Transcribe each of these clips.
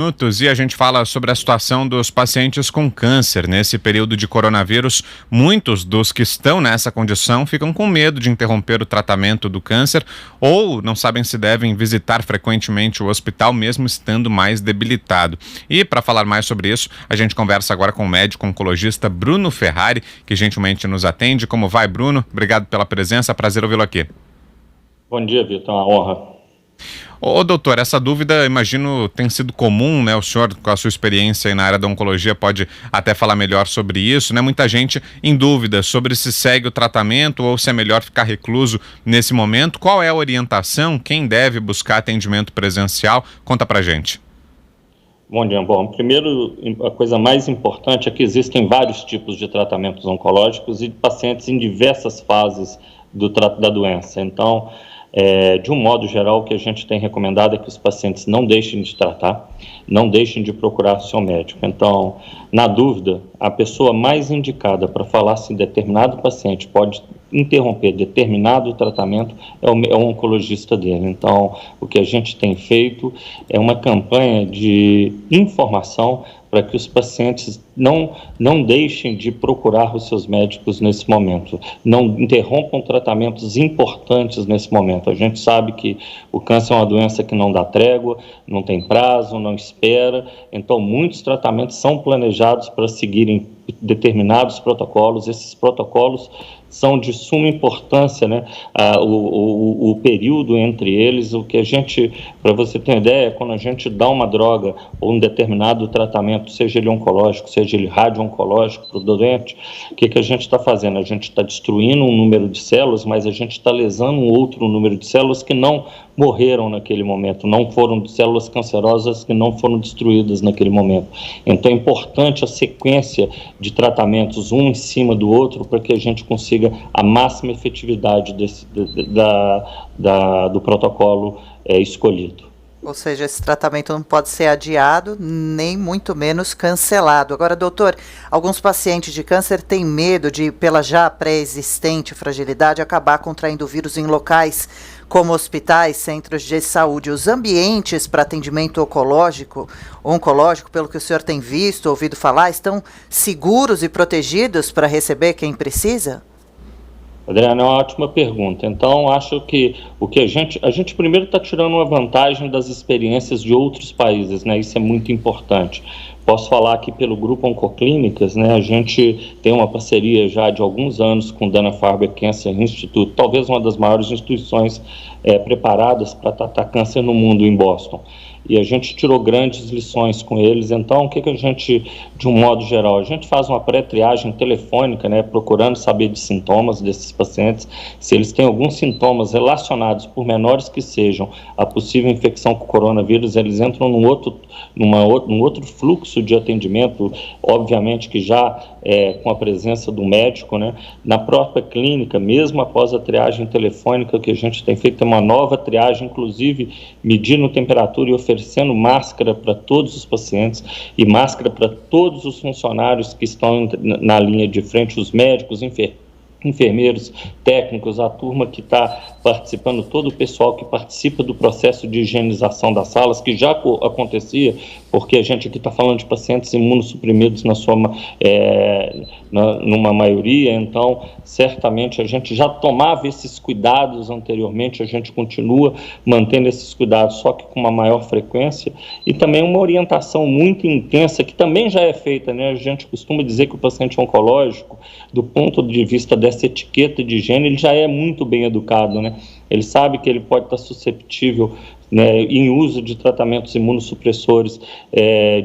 Minutos e a gente fala sobre a situação dos pacientes com câncer. Nesse período de coronavírus, muitos dos que estão nessa condição ficam com medo de interromper o tratamento do câncer ou não sabem se devem visitar frequentemente o hospital, mesmo estando mais debilitado. E para falar mais sobre isso, a gente conversa agora com o médico oncologista Bruno Ferrari, que gentilmente nos atende. Como vai, Bruno? Obrigado pela presença, prazer ouvi-lo aqui. Bom dia, Vitor, é uma honra. Ô, doutor, essa dúvida, imagino, tem sido comum, né? O senhor, com a sua experiência aí na área da oncologia, pode até falar melhor sobre isso, né? Muita gente em dúvida sobre se segue o tratamento ou se é melhor ficar recluso nesse momento. Qual é a orientação? Quem deve buscar atendimento presencial? Conta pra gente. Bom dia. Bom, primeiro, a coisa mais importante é que existem vários tipos de tratamentos oncológicos e de pacientes em diversas fases da doença. Então, de um modo geral, o que a gente tem recomendado é que os pacientes não deixem de tratar, não deixem de procurar seu médico. Então, na dúvida, a pessoa mais indicada para falar se determinado paciente pode interromper determinado tratamento é o oncologista dele. Então, o que a gente tem feito é uma campanha de informação para que os pacientes não deixem de procurar os seus médicos nesse momento, não interrompam tratamentos importantes nesse momento. A gente sabe que o câncer é uma doença que não dá trégua, não tem prazo, não espera, então muitos tratamentos são planejados para seguirem determinados protocolos. Esses protocolos são de suma importância, né? O período entre eles, o que a gente, para você ter uma ideia, quando a gente dá uma droga ou um determinado tratamento, seja ele oncológico, seja ele radio-oncológico para o doente, o que a gente está fazendo? A gente está destruindo um número de células, mas a gente está lesando um outro número de células que não morreram naquele momento, não foram células cancerosas que não foram destruídas naquele momento. Então é importante a sequência de tratamentos um em cima do outro para que a gente consiga a máxima efetividade do protocolo escolhido. Ou seja, esse tratamento não pode ser adiado, nem muito menos cancelado. Agora, doutor, alguns pacientes de câncer têm medo de, pela já pré-existente fragilidade, acabar contraindo o vírus em locais como hospitais, centros de saúde. Os ambientes para atendimento oncológico, pelo que o senhor tem visto, ouvido falar, estão seguros e protegidos para receber quem precisa? Adriana, é uma ótima pergunta. Então, acho que a gente primeiro está tirando uma vantagem das experiências de outros países, né? Isso é muito importante. Posso falar aqui pelo Grupo Oncoclínicas, né? A gente tem uma parceria já de alguns anos com o Dana-Farber Cancer Institute, talvez uma das maiores instituições preparadas para tratar câncer no mundo, em Boston. E a gente tirou grandes lições com eles. Então, o que a gente, de um modo geral, a gente faz uma pré-triagem telefônica, né, procurando saber de sintomas desses pacientes, se eles têm alguns sintomas relacionados, por menores que sejam, à possível infecção com coronavírus, eles entram num outro fluxo de atendimento, obviamente que já com a presença do médico, né, na própria clínica, mesmo após a triagem telefônica. O que a gente tem feito é uma nova triagem, inclusive medindo temperatura e oferecendo máscara para todos os pacientes e máscara para todos os funcionários que estão na linha de frente, os médicos, enfermeiros, técnicos, a turma que está participando, todo o pessoal que participa do processo de higienização das salas, que já acontecia, porque a gente aqui está falando de pacientes imunossuprimidos numa maioria. Então, certamente a gente já tomava esses cuidados anteriormente, a gente continua mantendo esses cuidados, só que com uma maior frequência, e também uma orientação muito intensa, que também já é feita, né? A gente costuma dizer que o paciente oncológico, do ponto de vista dessa etiqueta de higiene, ele já é muito bem educado, né? Ele sabe que ele pode estar susceptível, né, em uso de tratamentos imunossupressores,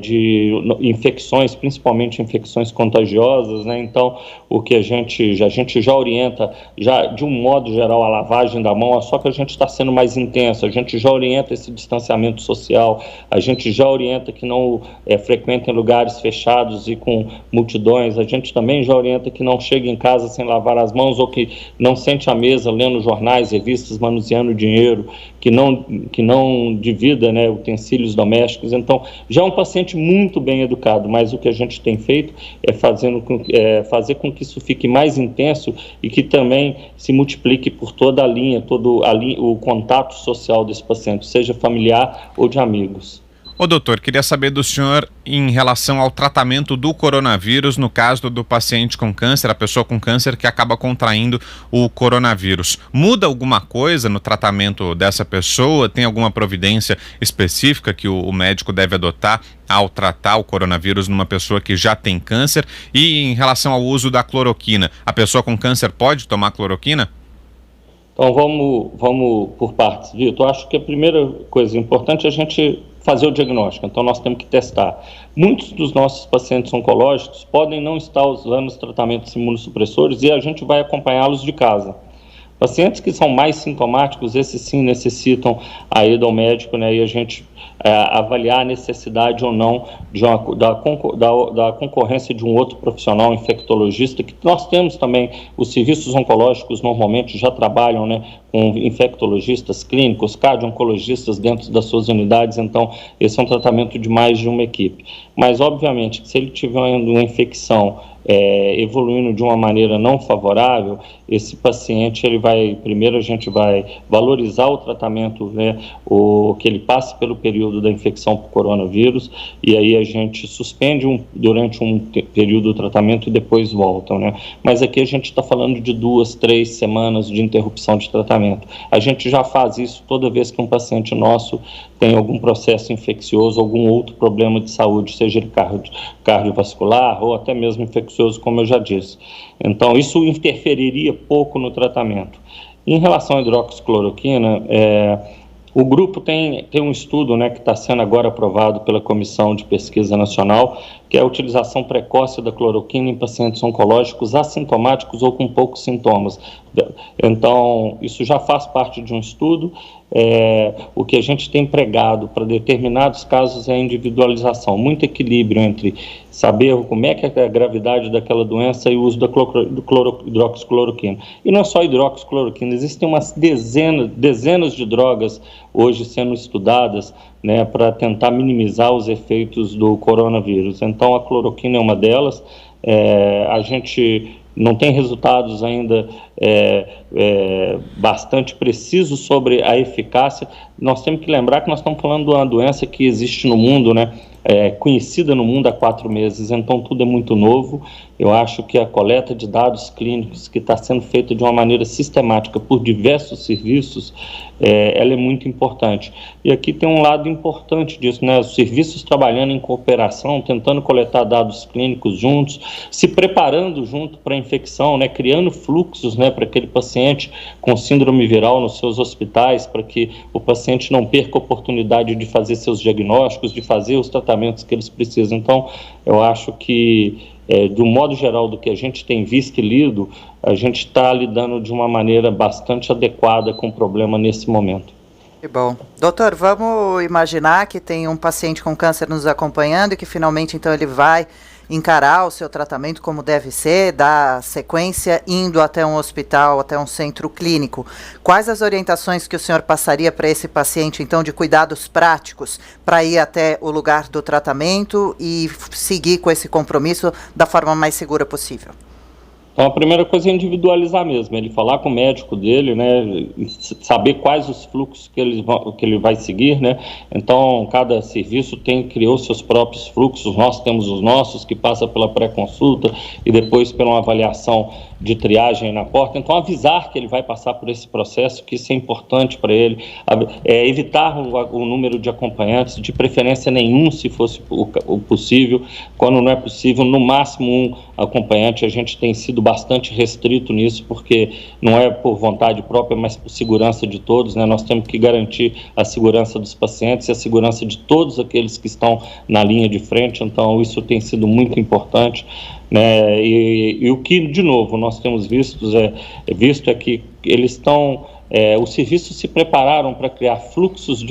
de infecções, principalmente infecções contagiosas, né? Então, o que a gente já orienta, já de um modo geral, a lavagem da mão, só que a gente está sendo mais intenso, a gente já orienta esse distanciamento social, a gente já orienta que não frequentem lugares fechados e com multidões, a gente também já orienta que não chegue em casa sem lavar as mãos, ou que não sente à mesa lendo jornais, revistas, manuseando dinheiro, que não divida, né, utensílios domésticos. Então, já é um paciente muito bem educado, mas o que a gente tem feito é fazer com que isso fique mais intenso e que também se multiplique por toda a linha, o contato social desse paciente, seja familiar ou de amigos. Ô doutor, queria saber do senhor em relação ao tratamento do coronavírus no caso do paciente com câncer, a pessoa com câncer que acaba contraindo o coronavírus. Muda alguma coisa no tratamento dessa pessoa? Tem alguma providência específica que o médico deve adotar ao tratar o coronavírus numa pessoa que já tem câncer? E em relação ao uso da cloroquina, a pessoa com câncer pode tomar cloroquina? Então vamos por partes, Vitor. Acho que a primeira coisa importante é a gente fazer o diagnóstico, então nós temos que testar. Muitos dos nossos pacientes oncológicos podem não estar usando os tratamentos imunossupressores e a gente vai acompanhá-los de casa. Pacientes que são mais sintomáticos, esses sim necessitam a ida ao médico, né, e a gente avaliar a necessidade ou não da concorrência de um outro profissional infectologista, que nós temos também, os serviços oncológicos normalmente já trabalham, né, com infectologistas clínicos, cardio-oncologistas dentro das suas unidades, então esse é um tratamento de mais de uma equipe. Mas, obviamente, que se ele tiver uma infecção evoluindo de uma maneira não favorável, esse paciente, primeiro a gente vai valorizar o tratamento, né, que ele passe pelo período da infecção por coronavírus, e aí a gente suspende durante um período do tratamento e depois volta, né? Mas aqui a gente está falando de 2, 3 semanas de interrupção de tratamento. A gente já faz isso toda vez que um paciente nosso tem algum processo infeccioso, algum outro problema de saúde, seja ele cardiovascular ou até mesmo infeccioso, como eu já disse. Então, isso interferiria pouco no tratamento. Em relação à hidroxicloroquina, o grupo tem um estudo, né, que está sendo agora aprovado pela Comissão de Pesquisa Nacional, que é a utilização precoce da cloroquina em pacientes oncológicos assintomáticos ou com poucos sintomas. Então, isso já faz parte de um estudo. O que a gente tem pregado para determinados casos é a individualização, muito equilíbrio entre saber como é que é a gravidade daquela doença e o uso da hidroxicloroquina. E não é só hidroxicloroquina, existem umas dezenas de drogas hoje sendo estudadas, né, para tentar minimizar os efeitos do coronavírus. Então, a cloroquina é uma delas. A gente não tem resultados ainda bastante precisos sobre a eficácia. Nós temos que lembrar que nós estamos falando de uma doença que existe no mundo, né, conhecida no mundo há 4 meses, então tudo é muito novo. Eu acho que a coleta de dados clínicos que está sendo feita de uma maneira sistemática por diversos serviços, ela é muito importante. E aqui tem um lado importante disso, né? Os serviços trabalhando em cooperação, tentando coletar dados clínicos juntos, se preparando junto para a infecção, né? Criando fluxos, né, para aquele paciente com síndrome viral nos seus hospitais, para que o paciente não perca a oportunidade de fazer seus diagnósticos, de fazer os tratamentos que eles precisam. Então, eu acho que, do modo geral, do que a gente tem visto e lido, a gente está lidando de uma maneira bastante adequada com o problema nesse momento. Que bom. Doutor, vamos imaginar que tem um paciente com câncer nos acompanhando e que finalmente, então, ele vai encarar o seu tratamento como deve ser, dar sequência, indo até um hospital, até um centro clínico. Quais as orientações que o senhor passaria para esse paciente, então, de cuidados práticos, para ir até o lugar do tratamento e seguir com esse compromisso da forma mais segura possível? Então, a primeira coisa é individualizar mesmo, ele falar com o médico dele, né, saber quais os fluxos que ele vai seguir, né. Então, cada serviço criou seus próprios fluxos, nós temos os nossos, que passa pela pré-consulta e depois pela uma avaliação de triagem na porta. Então, avisar que ele vai passar por esse processo, que isso é importante para ele, evitar o número de acompanhantes, de preferência nenhum, se fosse o possível. Quando não é possível, no máximo um acompanhante. A gente tem sido bastante restrito nisso, porque não é por vontade própria, mas por segurança de todos, né? Nós temos que garantir a segurança dos pacientes e a segurança de todos aqueles que estão na linha de frente. Então, isso tem sido muito importante, né? E o que, de novo, nós temos visto é que eles estão... os serviços se prepararam para criar fluxos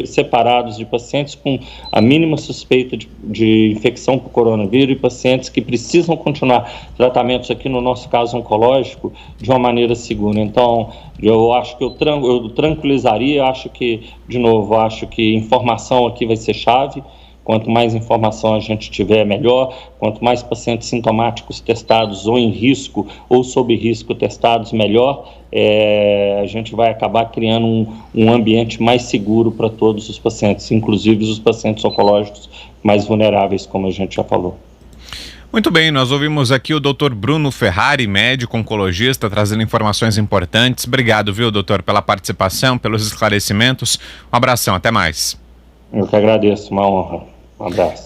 separados de pacientes com a mínima suspeita de infecção por coronavírus e pacientes que precisam continuar tratamentos aqui, no nosso caso oncológico, de uma maneira segura. Então, eu acho que eu tranquilizaria, acho que, de novo, acho que informação aqui vai ser chave, Quanto mais informação a gente tiver, melhor. Quanto mais pacientes sintomáticos testados ou em risco ou sob risco testados, melhor. A gente vai acabar criando um ambiente mais seguro para todos os pacientes, inclusive os pacientes oncológicos mais vulneráveis, como a gente já falou. Muito bem, nós ouvimos aqui o Dr. Bruno Ferrari, médico oncologista, trazendo informações importantes. Obrigado, viu, doutor, pela participação, pelos esclarecimentos. Um abração, até mais. Eu que agradeço, uma honra. Um abraço.